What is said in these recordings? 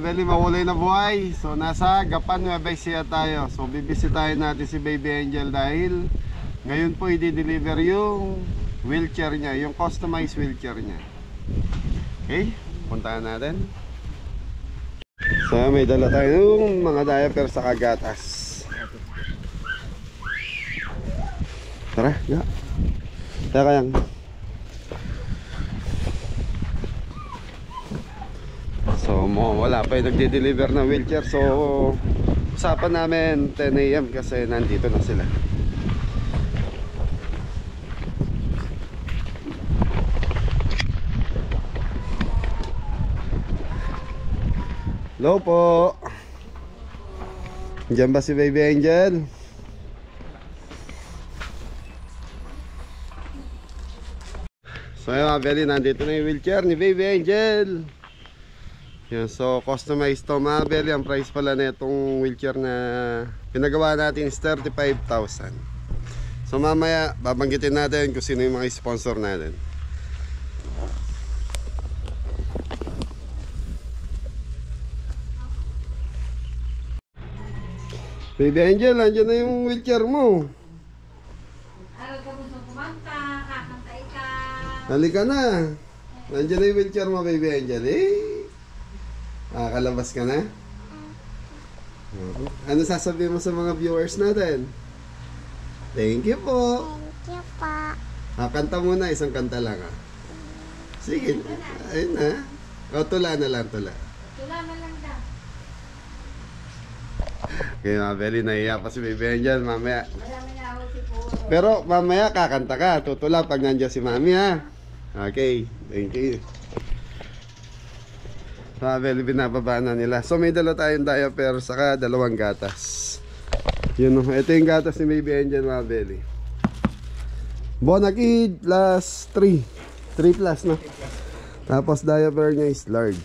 Beli, mawalay na buhay. So nasa Gapan, Nueva Ecija tayo. So bibisitahin natin si Baby Angel dahil ngayon po i-deliver yung wheelchair niya, yung customized wheelchair niya. Okay, puntahan natin. So may dala tayo ng mga diaper sa kagatas. Tara, ya. Tara kayang. So wala pa yung nagde-deliver ng wheelchair. So usapan namin 10 AM kasi nandito na sila. Hello po. Diyan ba si Baby Angel? So yun mga Beli, nandito na yung wheelchair ni Baby Angel. Yan, so customized to mga Beli. Ang price pala na itong wheelchair na pinagawa natin is 35,000. So mamaya babanggitin natin kung sino yung mga sponsor natin. Baby Angel, nandiyan na yung wheelchair mo. Ano ka gusto kumanta? Kakantay ka. Halika na. Nandiyan na yung wheelchair mo, Baby Angel. Kalabas ka na? Ano sasabihin mo sa mga viewers natin? Thank you po. Thank you pa. Kanta muna, isang kanta lang Sige, ayun na. Tula na lang, tula. Tula na lang daw. Okay mga Beli, nahiya pa si Baby Angel mamaya. Marami na ako si Puro. Pero mamaya kakanta ka, tutula pag nandiyan si Mami ha. Okay, thank you. Mga Beli, binababa na nila. So may dala tayong diaper saka dalawang gatas. Yun, ito yung gatas ni Baby Angel mga Beli. Bonakid plus 3 plus no. Tapos diaper niya is large.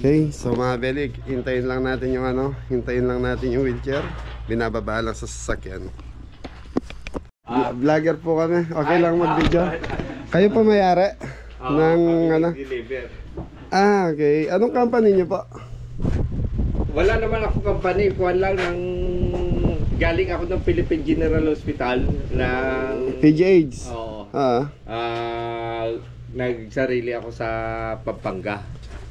Okay, so mga Beli, hintayin lang natin yung hintayin lang natin yung wheelchair. Binababa lang sa sasakyan. Vlogger po kami. Okay lang mag-video. Kayo pa may-ari ng deliver. Okay. Anong company niyo po? Wala naman ako company, kuwan lang ng galing ako ng Philippine General Hospital ng PGH. Oo. Nagsarili ako sa Pampanga.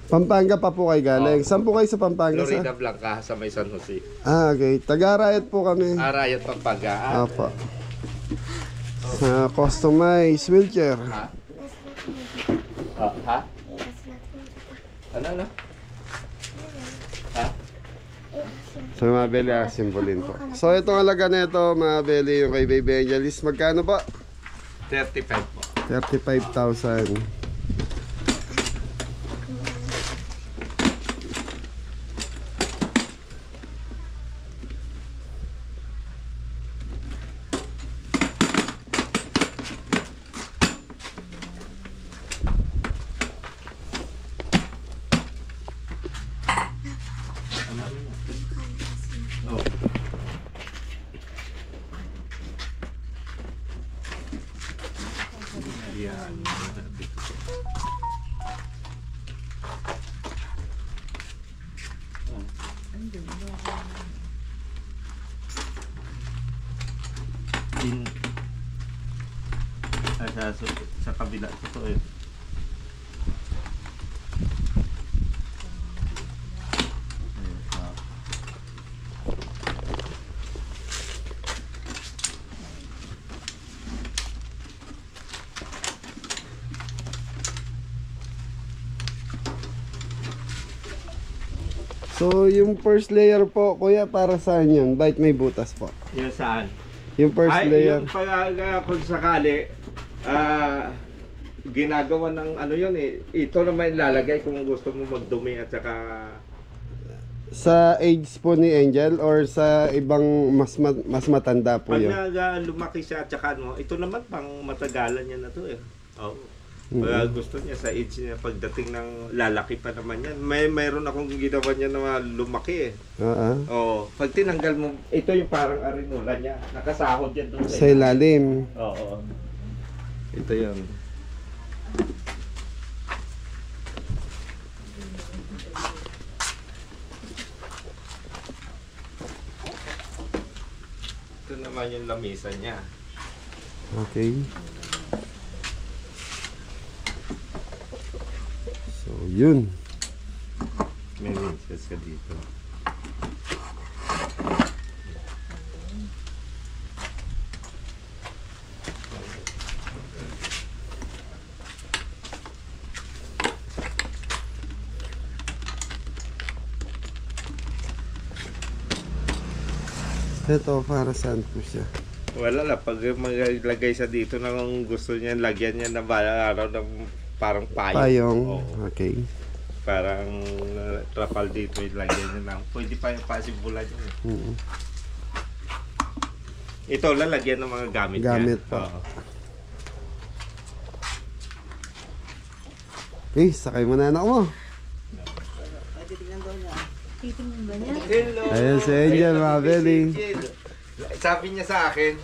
Pampanga pa po kayo galing. Saan po kayo sa Pampanga? Florida Blanca sa may San Jose. Okay. Taga-Arayat po kami. Arayat, Pampanga. Opo. Sa customized wheelchair. Ha? Ha? Ano? Ha? So mga Beli, simbolin po. So itong halaga na ito mga Beli, yung kay Baby Angel is magkano po? 35 po. 35,000. Sa kabila ito So yung first layer po kuya, para saan yun? Bakit may butas po? Yan saan? Yung first layer. Yung pag kung sakali ginagawa ng ano yun ito naman ilalagay kung gusto mo magdumi at saka sa age po ni Angel or sa ibang mas matanda po pag yun? lumaki siya at saka ito naman pang matagalan niya na to Oh. Kaya gusto niya sa age niya, pagdating ng lalaki pa naman yan. Mayroon akong ginawa niya na lumaki eh. Oo. Pag tinanggal mo, ito yung parang arinula niya. Nakasahod yan doon Sa ilalim. Oo. Ito yun. Ito naman yung lamisa niya. Okay. So, yun. May rinses ka dito. Ito, para saan po siya? Wala lang, pag maglagay sa dito nang gusto niya, lagyan niya na araw ng parang payong. Payong. Oo. Okay. Parang trapal dito, lagyan niya ng, pwede pa yung pasibulan niya. Ito, lalagyan ng mga gamit niya. Gamit pa. Oo. Eh, sakay mo na anak mo. Titingnan ba niya? Hello! Ayan si Angel, mga belly. Sabi niya sa akin,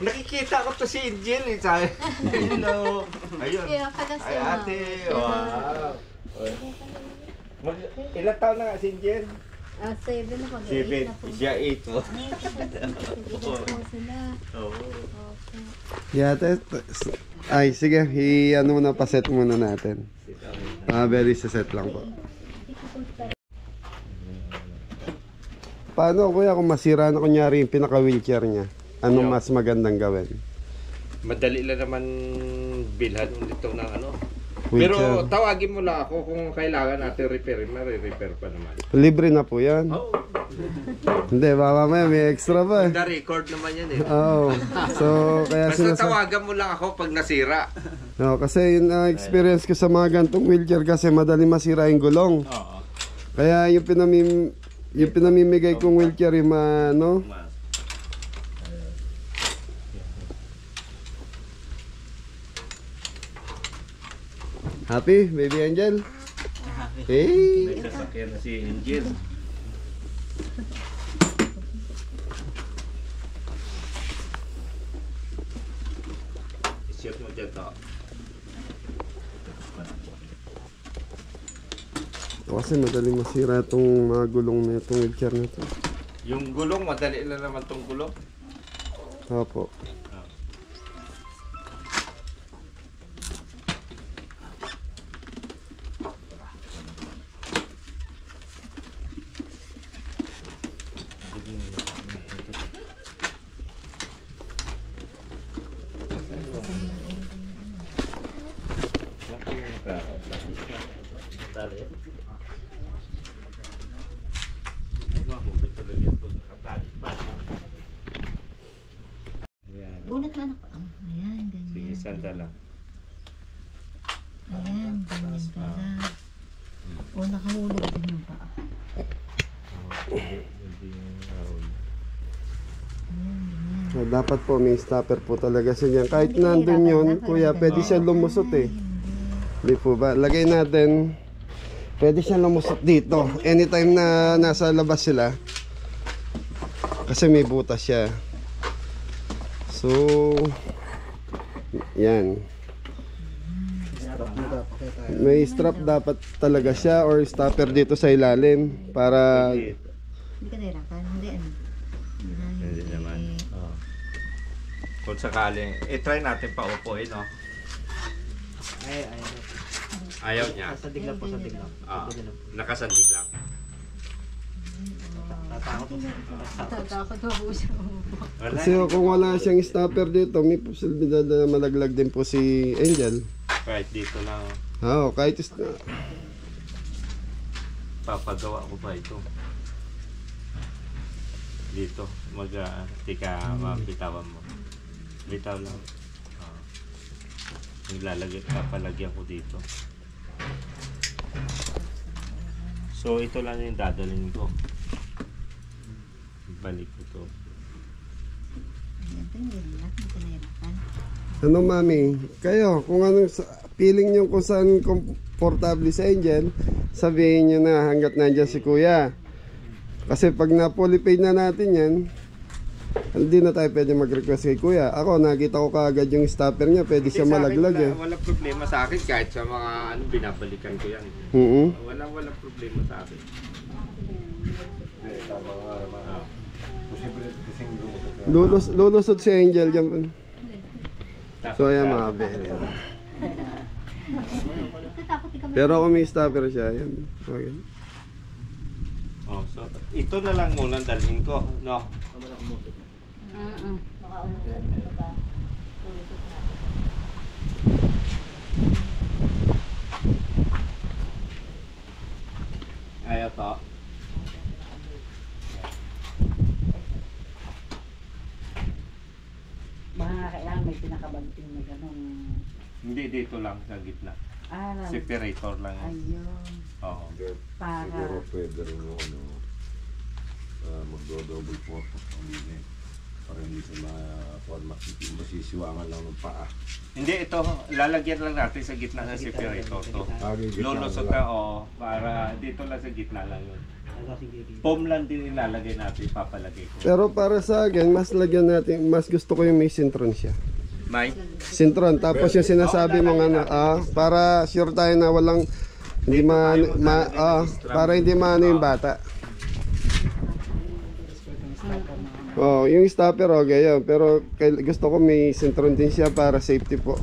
nakikita ko to si Angel eh. Sabi, hello! Ayun. Kaya pala Ay siya. ate, wow! Ilang taon na nga si Angel? 7 na pag 8 7, na po. siya 8 mo. Sige po sila. Oo. Okay. Yate, ay sige, ano muna, paset muna natin. Very set lang po. Paano kuya kung masira na kunyari yung pinaka-wheelchair niya? Anong mas magandang gawin? Madali lang naman bilhan ulit ito ng ano. Wheelchair. Pero tawagin mo lang ako kung kailangan natin repair, may-repair pa naman. Libre na po yan. Oo. Hindi, baka mamaya may extra pa eh. The record naman yan eh. Oo. So, kaya Basta tawagan mo lang ako pag nasira. No, kasi yung experience ko sa mga gantong wheelchair kasi madali masira yung gulong. Oo. Kaya yung pinamimigay kong wheelchair yung ano, happy, baby Angel? Hey! May sasakyan na si Angel. I-shoot mo dyan to. Kasi madali masira itong mga gulong na itong wheelchair na ito. Yung gulong, madali lang naman tong gulong. Opo. Bunat na anak. Ayan, Sige, ganyan. sanda lang. Ayan, ganyan pala. O, nakahulog din yung paa. So, dapat po may stopper po talaga sa niyan. Kahit nandun yun, kuya, pwede siya lumusot eh. Hindi po ba? Lagay natin, pwede siya lumusot dito. Anytime na nasa labas sila. Kasi may butas siya. So, yan. May strap dapat talaga siya or stopper dito sa ilalim para Hindi ka nahirapan? Hindi, ano? Hindi naman. Oo. Kung sakali, try natin pa upuin, no? Ayaw niya. Sadig lang po, sadig lang. Ah, nakasandig lang. Tatakot na po siya. Wala. kasi kung wala siyang stopper dito, may posibilidad na malaglag din po si Angel. Kahit dito lang. Oo, kahit Papagawa ko pa ito. Dito. Tika, mabitawan mo. Bitaw lang. Papalagyan ko dito. So, ito lang yung dadalhin ko. Balik ko to. Hindi ka nahirapan. Ano mami? Kayo, kung anong feeling nyo kung saan komportable sa Angel, sabihin nyo na hanggat nandyan si kuya. Kasi pag na-polypaid na natin yan, hindi na tayo pwede mag-request kay kuya. Ako, nakita ko kaagad yung stopper niya, pwede siya malaglag eh. Wala problema sa akin kahit sa mga binabalikan ko yan. Wala problema sa akin. Lulusot si Angel dyan. So ayan mga bere. Pero kung may stopper siya, yan. Okay. Oh, so ito na lang muna dalhin ko, no? Ayaw to. Baka kailangan may pinakabanting na gano'n. Hindi dito lang sa gitna. Ah, Separator lang. ayun. Oo. Para. Siguro pwede rin yung magdo-double port para hindi sa mga masisiwangan lang ng paa. Hindi, ito, lalagyan lang natin sa gitna ng separator to. Lulusot na, para dito lang sa gitna lang yun. Foam lang din ilalagay natin, papalagay ko. Pero para sa akin, mas lagyan natin, mas gusto ko yung may sintron siya. May? Sintron, tapos yung sinasabi mo nga para sure tayo na walang, hindi para hindi maano yung bata. Oh, yung stopper okay yun, pero gusto ko may sintron din siya para safety po.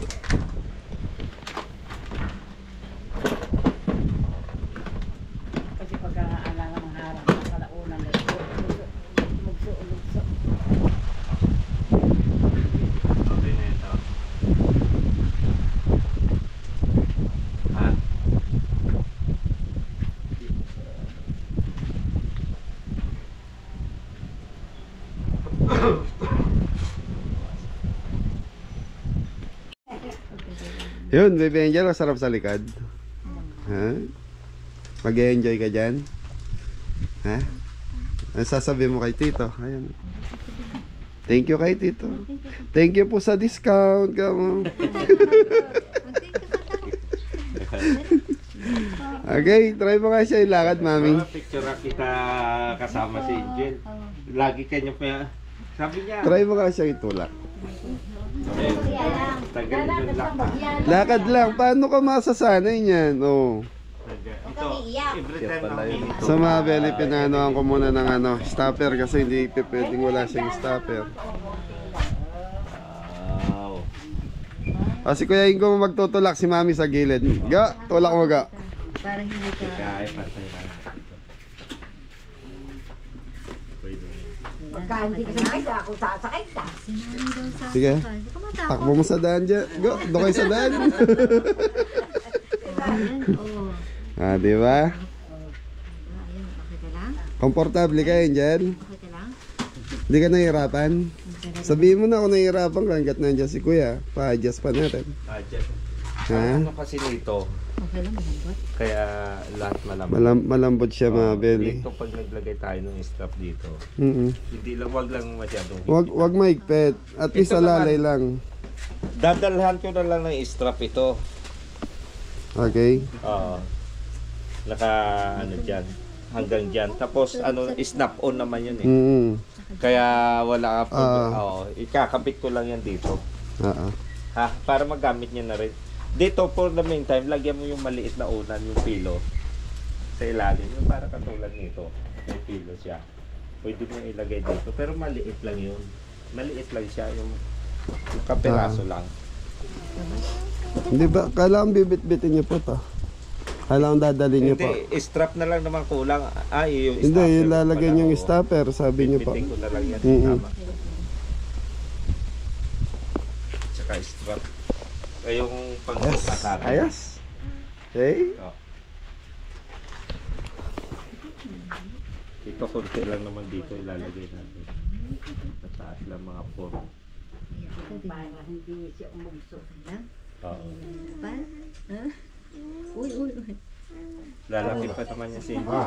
Kasi pagka-alala ng harap, kalaunan na lugso. Okay na ito. Ha? Yun, baby Angel, masarap sa likod. Ha? Mag-enjoy ka dyan? Ha? Ano sasabihin mo kay Tito? Ayan. Thank you kay Tito. Thank you po sa discount. Okay, try mo nga siya ilakad, mami. Picture kita kasama si Angel. Lagi kanya pa. Sabi niya. Try mo nga siya itulak. Tagal yung lakad. Lakad lang. Paano ka masasanay niyan? Oh. Ito, every time ang minute. Sa mga belly, pinanoan ko muna ng stopper kasi hindi pwedeng wala siyang stopper. Wow. Kasi kuya Ingo magtutulak si mami sa gilid. Ga, tulak mo ga. Para hindi ka. Kaya patay na. Pagka hindi ka sakay ka, ako sasakay ka. Sige. Takbo mo sa daan dyan. Go, doon kayo sa daan. Ah, di ba? Komportable ka, Angel? Hindi ka nahihirapan? Sabihin mo na kung nahihirapan ka hanggat nandiyan si kuya. Pa-adjust pa natin. Ha? Ano kasi nito? Okay lang, malambot. Kaya lahat malambot. Malambot siya mga belly. Dito pag naglagay tayo ng strap dito, hindi lang, wag lang masyadong. Wag maigpit. At least alalay lang. Dadalhan ko na lang ng strap ito. Okay. Naka ano dyan. Hanggang dyan. Tapos ano, snap on naman yun eh. Kaya wala ka ikakabit ko lang yan dito. Ha? Para magamit niya na rin. Dito for the meantime, lagyan mo yung maliit na unan, yung pilo sa ilalim. Yung para katulad nito. May pilo siya. Pwede mo ilagay dito. Pero maliit lang yun. Maliit lang siya. Yung kapiraso lang. Hindi ba? Kailangan bibit-bitin niyo po to. Kailangan dadalhin niyo po. Hindi, strap na lang naman kulang. Yung Hindi, stopper yung lalagyan pala, yung stopper, sabi niyo po. Bitin ko na lang yan. Tama. Tsaka strap. Ay, yung pagkakasara. Ayos. Okay. Ito konti lang naman dito ilalagay natin. Mataas lang mga form. Para hindi siya umugso. Oo. Uy. Lalaki pa naman niya si Ingo.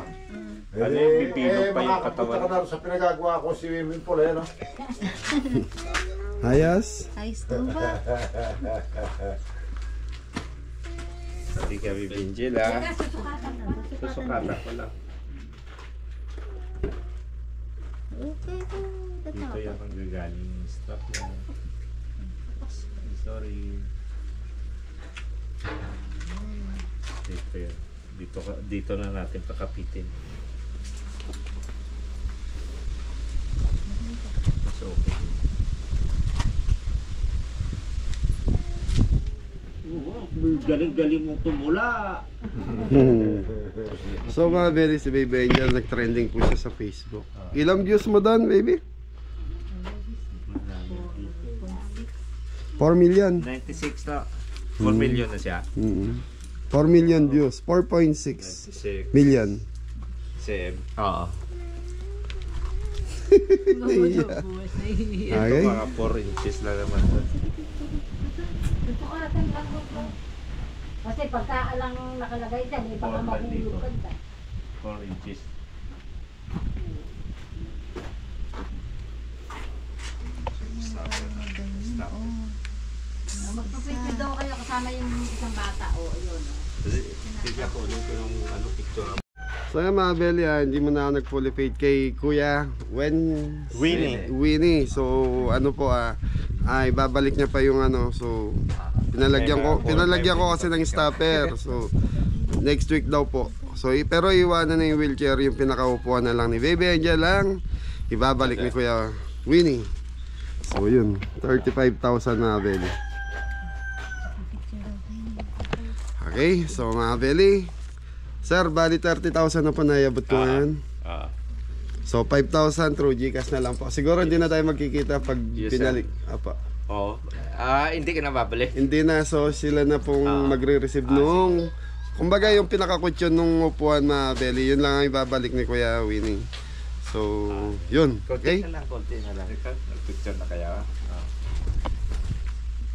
Ano yung pipino pa yung katawan. Sa pinagagawa ko si swimming pool, no? Ayos? Ayos to ba? Hindi ka bibinjil ha. Susukatan ko lang. Okay to. Dito yung ang gagaling yung strap niya. Sorry. Dito yan. Dito na natin pakapitin. So, okay. Galing-galing mong tumula. So mga Belly, si Baby Angel, nag-trending po siya sa Facebook. Ilang views mo doon, baby? 4 million. 96 na. 4 million na siya. 4 million views. 4.6 96. million. Same. Oo. Okay. Ito mga 4 inches lang naman. Kasi pagka alang nakalagay dyan, eh, baka 4 lang dito. mahulog ka. 4 inches. Magpapicture daw kayo kasama yung isang bata. O, ayun. Tignan ko ulit yung picture. So yan mga Belly, hindi mo na ako nag-fully paid kay Kuya Winnie. So ano po ay babalik niya pa yung ano. So pinalagyan ko kasi ng stopper. So next week daw po. So pero iwanan na yung wheelchair, yung pinakaupuan na lang ni Baby Angel lang ibabalik ni Kuya Winnie. So yun, 35,000 mga Belly. Okay, so mga Belly, sir, bali 30,000 na po naiabot ko ngayon. So 5,000 through GCash na lang po. Siguro hindi na tayo magkikita pag pinalik. Apa. Oo. Hindi ka na babalik. Hindi na, so sila na pong magre-receive nung kumbaga yung pinaka-question nung upuan na Belly, yun lang ang ibabalik ni Kuya Winnie. So, yun. Okay? Konti na lang. Nag-picture na kaya.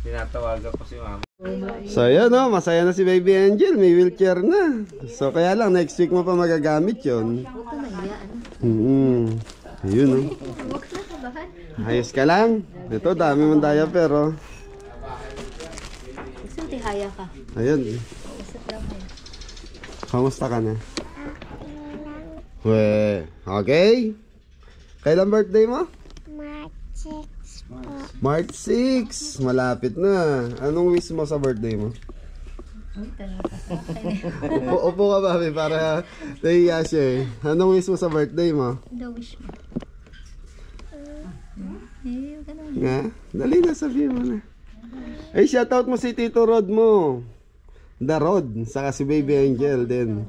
Tinatawagan ko si mama. So yun masaya na si Baby Angel, may wheelchair na. So kaya lang next week mo pa magagamit yun. Ayun Ayos ka lang. Ito dami mong diaper oh. Gusto tihaya ka. Ayun. Usap lang kayo. Kamusta ka na? Okay. Kailan birthday mo? March 6. Malapit na. Anong wish mo sa birthday mo? Upo ka ba, para nahiya siya eh. Anong wish mo sa birthday mo? The wish mo. Nga? Dali na, sabihin mo na. Ay, shoutout mo si Tito Rod mo. The Rod. Saka si Baby Angel din.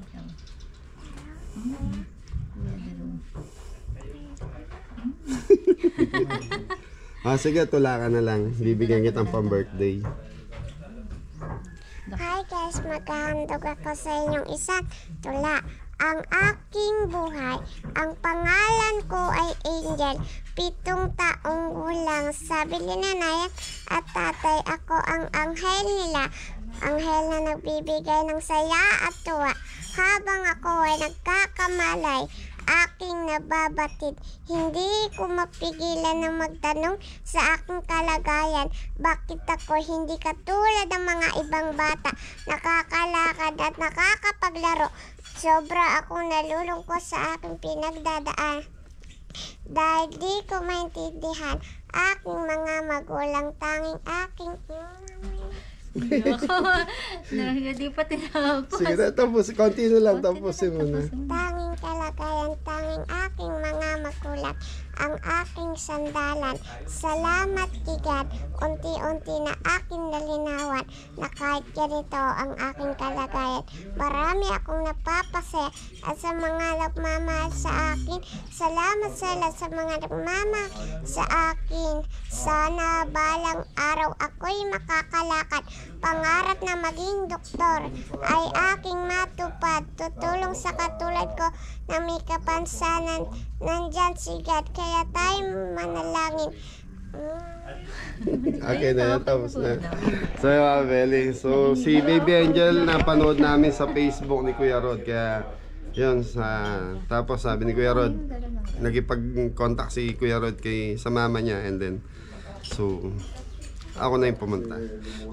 Sige, tula ka na lang. Bibigyan kitang pang-birthday. Hi guys, maghahandog ako sa inyong isang tula. Ang aking buhay, ang pangalan ko ay Angel. 7 taong gulang. Sabi ni nanay at tatay, ako ang anghel nila. Anghel na nagbibigay ng saya at tuwa. Habang ako ay nagkakamalay, aking nababatid. Hindi ko mapigilan na magtanong sa aking kalagayan. Bakit ako hindi katulad ng mga ibang bata, nakakalakad at nakakapaglaro? Sobra akong nalulungkot sa aking pinagdadaan. Dahil di ko maintindihan aking mga magulang, tanging aking... Hindi pa tinapos. Sige na, tapos. Konti na lang, tapusin mo na. Tanging kalagayan, tanging aking mga magulang, ang aking sandalan. Salamat kigad, unti-unti na aking nalinawan na kahit ganito ang aking kalagayan. Marami akong napapasaya at sa mga nagmamahal sa akin. Salamat sa mga nagmamahal sa akin. Sana balang araw ako'y makakalakad. Pangarap na maging doktor ay aking matupad. Tutulong sa katulad ko na may kapansanan. Nandyan si God, kaya tayo manalangin. Okay na yan, tapos na. So mga Belly, so si Baby Angel napanood namin sa Facebook ni Kuya Rod. Kaya yun, tapos sabi ni Kuya Rod, nagipag-contact si Kuya Rod sa mama niya, and then So, ako na yung pumunta.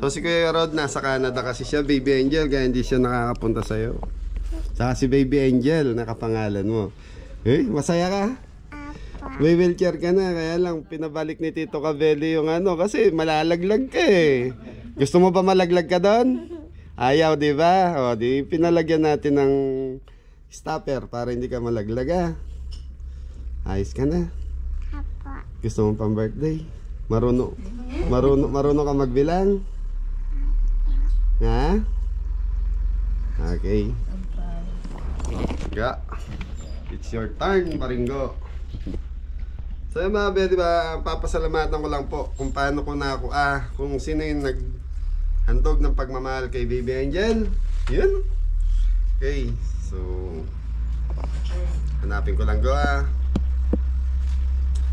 So, si Kuya Rod nasa Canada kasi siya, Baby Angel, kaya hindi siya nakakapunta sa'yo. Saka si Baby Angel, nakapangalan mo. Eh, masaya ka? May wheelchair ka na, kaya lang pinabalik ni Tito Cabelli yung ano, kasi malalaglag ka eh. Gusto mo ba malaglag ka doon? Ayaw, di ba? O, di pinalagyan natin ng stopper para hindi ka malaglag ah. Ayos ka na. Apo. Gusto mo pang birthday? Marunong ka magbilang? Ha? Okay. Yeah. It's your turn, Paringo. So yung mga be, diba, papasalamatan ko lang po kung paano ko na ako, kung sino yung naghandog ng pagmamahal kay Baby Angel. Yun. Okay, so hanapin ko lang go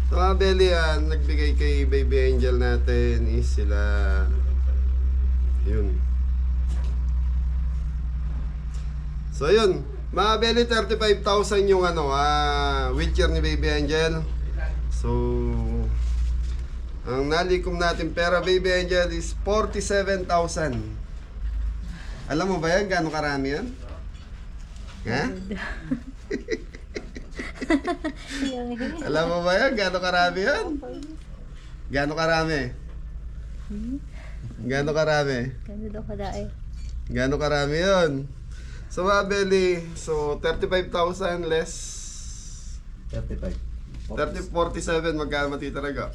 So mga belly, nagbigay kay Baby Angel natin is sila, yun. So yun, mga belly, 35,000 yung wheelchair ni Baby Angel. So ang nalikom natin pera, Baby Angel, is 47,000. Alam mo ba yan? Gaano karami yan? Ha? Alam mo ba yan? Gaano karami yan? Gaano karami? Gaano karami? Gaano karami yun? So mga belly, so 35,000 less 47, magkano matitiraga?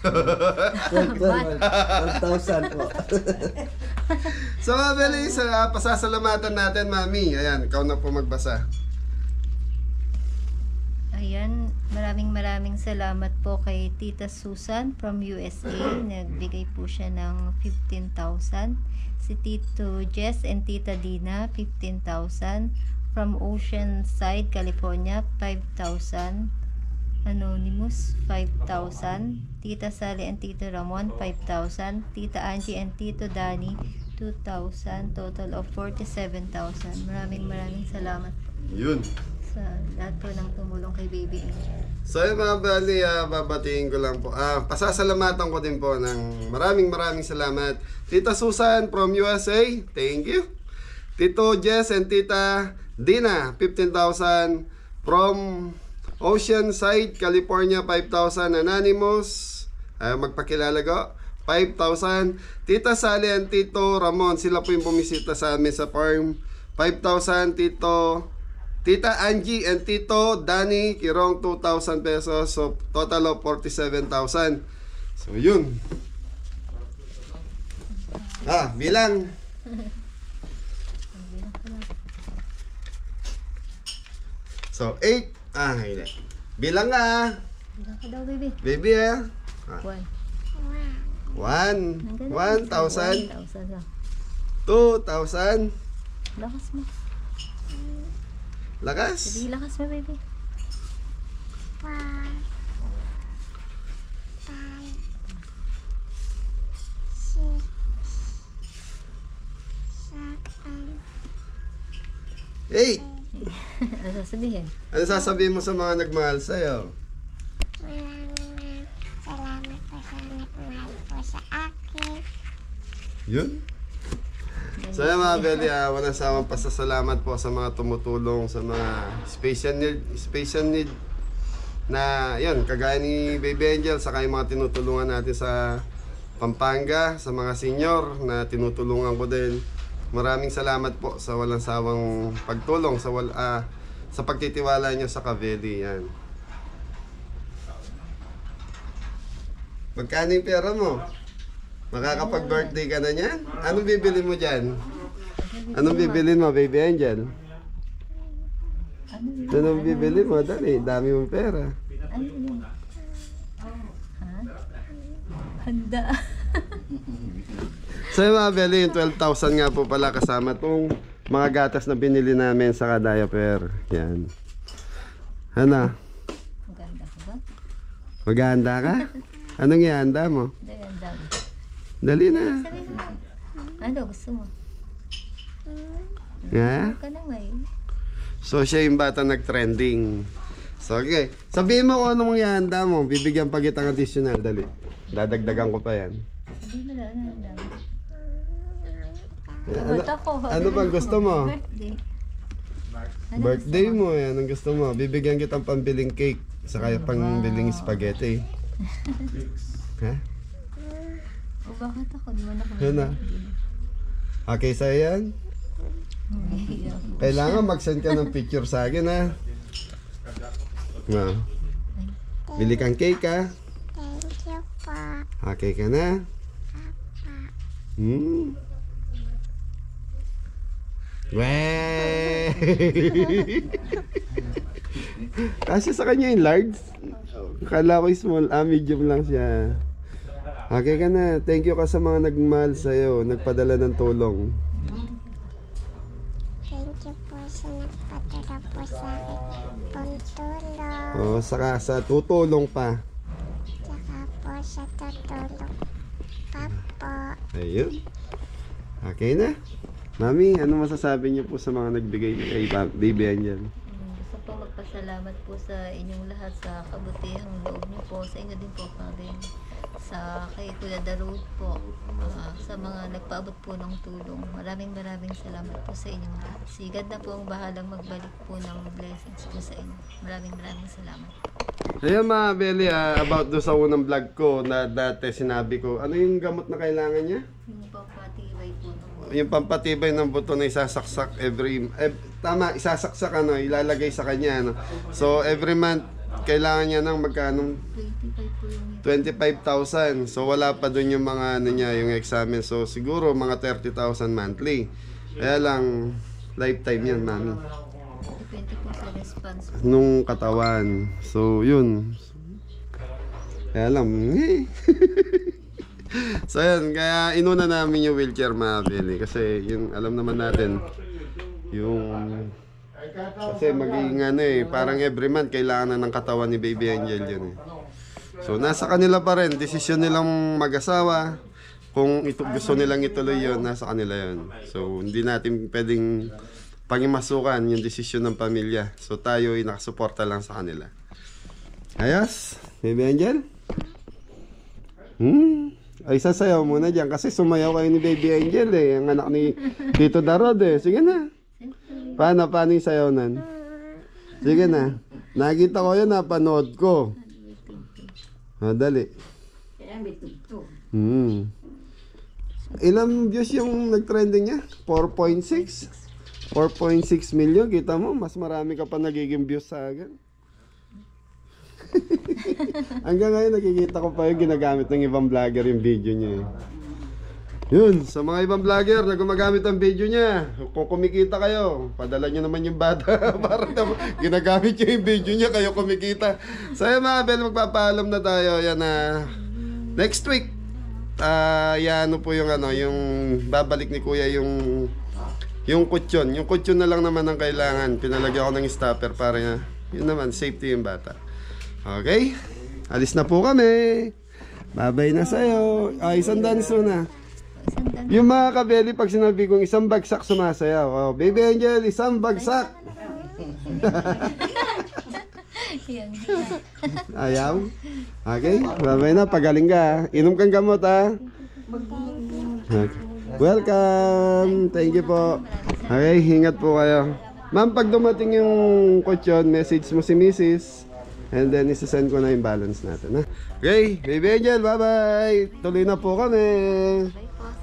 1,000 po. So mga belly, pasasalamatan natin, Mami. Ayan, ikaw na po magbasa. Ayan, maraming salamat po kay Tita Susan from USA. Nagbigay po siya ng 15,000. Si Tito Jess and Tita Dina, 15,000. From Oceanside, California, 5,000. Anonymous, 5,000. Tita Sally and Tito Ramon, 5,000. Tita Angie and Tito Danny, 2,000. Total of 47,000. Maraming salamat Yun. sa lahat po ng tumulong kay Baby Angel. So yung mga bali, babatiin ko lang po. Pasasalamatan ko din po ng maraming salamat. Tita Susan from USA, thank you. Tito Jess and Tita Dina, 15,000. From Oceanside, California, 5,000. Anonymous, magpakilala ko, 5,000. Tita Sally and Tito Ramon, sila po yung bumisita sa amin sa farm, 5,000. Tita Angie and Tito Danny Kirong, 2,000 pesos. So total of 47,000. So yun. Bilang. So 8. Hindi. Bilang ka. Bilang ka daw, baby. Baby 1. 1,000. 1,000 lang. 2,000. Lakas mo. Lakas. Sige, lakas mo, baby. 4, 5, 6, 7. 8. Ano sasabihin? Ano sasabihin mo sa mga nagmahal sa'yo? Maraming salamat po sa nagmahal po sa akin. Yun. So yan mga belly, walang sawang pasasalamat po sa mga tumutulong sa mga special need na yun, kagaya ni Baby Angel, saka yung mga tinutulungan natin sa Pampanga, sa mga senior na tinutulungan ko din. Maraming salamat po sa walang sawang pagtulong sa pagtitiwala nyo sa Cabelli. Yan. Magkano yung pera mo? Makakapag-birthday ka na niyan? Anong bibili mo dyan? Anong bibili mo, Baby Angel? Anong bibili mo? Dali, dami mong pera. Ano yun? Handa. So yung mga belly, yung 12,000 nga po pala kasama tong mga gatas na binili namin sa diaper. Yan. Ano? Maganda ka ba? Maghahanda ka? Anong ihanda mo? Maganda. Dali na. Sabihin mo. Ano gusto mo? Ha? Ka na may. So siya yung bata nag-trending. So, okay. Sabihin mo kung ano mong ihanda mo. Bibigyan pa kita ng additional. Dali. Dadagdagan ko pa yan. Hindi na lang. Ano bang gusto mo? Birthday. Birthday mo yan. Ang gusto mo. Bibigyan kitang pambiling cake. Saka yung pambiling spaghetti. Ha? O bakit ako? Di mo na kami. Yun na. Okay sa'yo yan? Kailangan mag-send ka ng picture sa akin, ha? Bili kang cake, ha? Thank you po. Okay ka na? Wey! Kasi sa kanya yung large. Akala ko yung small. Medium lang siya. Okay ka na. Thank you ka sa mga nagmahal sa'yo. Nagpadala ng tulong. Thank you po sa nagpadala po sa akin. Pantulong. Oh, saka sa tutulong pa. Tsaka po sa tutulong. Papo. Ayun. Okay na. Mami, ano masasabi niyo po sa mga nagbigay kay Baby Angel? Gusto po magpasalamat po sa inyong lahat sa kabutihang loob niyo po. Sa inyo din po pa rin. Sa kay Kuya Darud po. Sa mga nagpaabot po ng tulong. Maraming salamat po sa inyong lahat. Si God na po ang bahalang magbalik po ng blessings po sa inyo. Maraming salamat. Ayun mga Belly, about do sa unang vlog ko na dati sinabi ko, ano yung gamot na kailangan niya? Yung papatibay po ng Yung pampatibay ng buto na isasaksak tama, isasaksak ilalagay sa kanya, no? So every month kailangan niya ng magkano? 25 po yung 25,000. So wala pa dun yung mga niya, yung examen. So siguro mga 30,000 monthly. Kaya lang lifetime yan, mami. depende po sa response po. Nung katawan. So yun. Kaya lang So yan, kaya inuna namin yung wheelchair, mga Billy. Kasi yung alam naman natin yung kasi maging parang every month kailangan na ng katawan ni Baby Angel yun eh. So nasa kanila pa rin, desisyon nilang mag-asawa. Kung gusto nilang ituloy yun, nasa kanila yun. So hindi natin pwedeng pangimasukan yung desisyon ng pamilya. So tayo ay nakasuporta lang sa kanila. Ayos, Baby Angel? Ay, sasayaw muna dyan kasi sumayaw kayo ni Baby Angel eh. Ang anak ni Tito Darod eh. Sige na. Paano yung sayaw nan? Sige na. Nakita ko yun, napanood ko. Dali. Ilang views yung nag-trending niya? 4.6? 4.6 million. Kita mo, mas marami ka pa nagiging views sa akin. Hanggang ngayon nakikita ko pa yung ginagamit ng ibang vlogger yung video niya. Yun, sa mga ibang vlogger na gumagamit ang video niya, kung kumikita kayo, padala nyo naman yung bata para ginagamit nyo yung video niya, kayo kumikita. So yun mga Bel, magpapaalam na tayo. Yan na next week. Yan po yung yung babalik ni Kuya yung kutsyon. Yung kutsyon na lang naman ang kailangan. Pinalagyan ko ng stopper para yun naman, safety yung bata. Okay? Alis na po kami. Babay na sa'yo. Isang danso na. Yung mga kabeli, pag sinabi kong isang bagsak sumasayaw. Baby Angel, isang bagsak. Ayaw? Okay? Babay na. Pagaling ka. Inom kang gamot, ha? Okay. Welcome. Thank you po. Okay, ingat po kayo. Ma'am, pag dumating yung kutsyon, message mo si Mrs. And then, isasend ko na yung balance natin, ha? Okay, Baby Angel, bye-bye! Tuloy na po kami!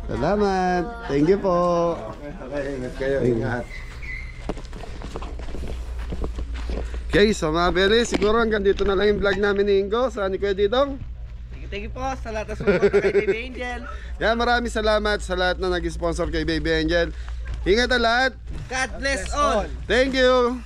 Salamat! Thank you po! Okay, ingat kayo, ingat. Okay, so mga Beli, siguro hanggang dito na lang yung vlog namin ni Ingo. Saan ni Kuya Didong? Thank you po sa lahat ng support kay Baby Angel. Yan, maraming salamat sa lahat na nag-sponsor kay Baby Angel. Ingat ang lahat! God bless all! Thank you!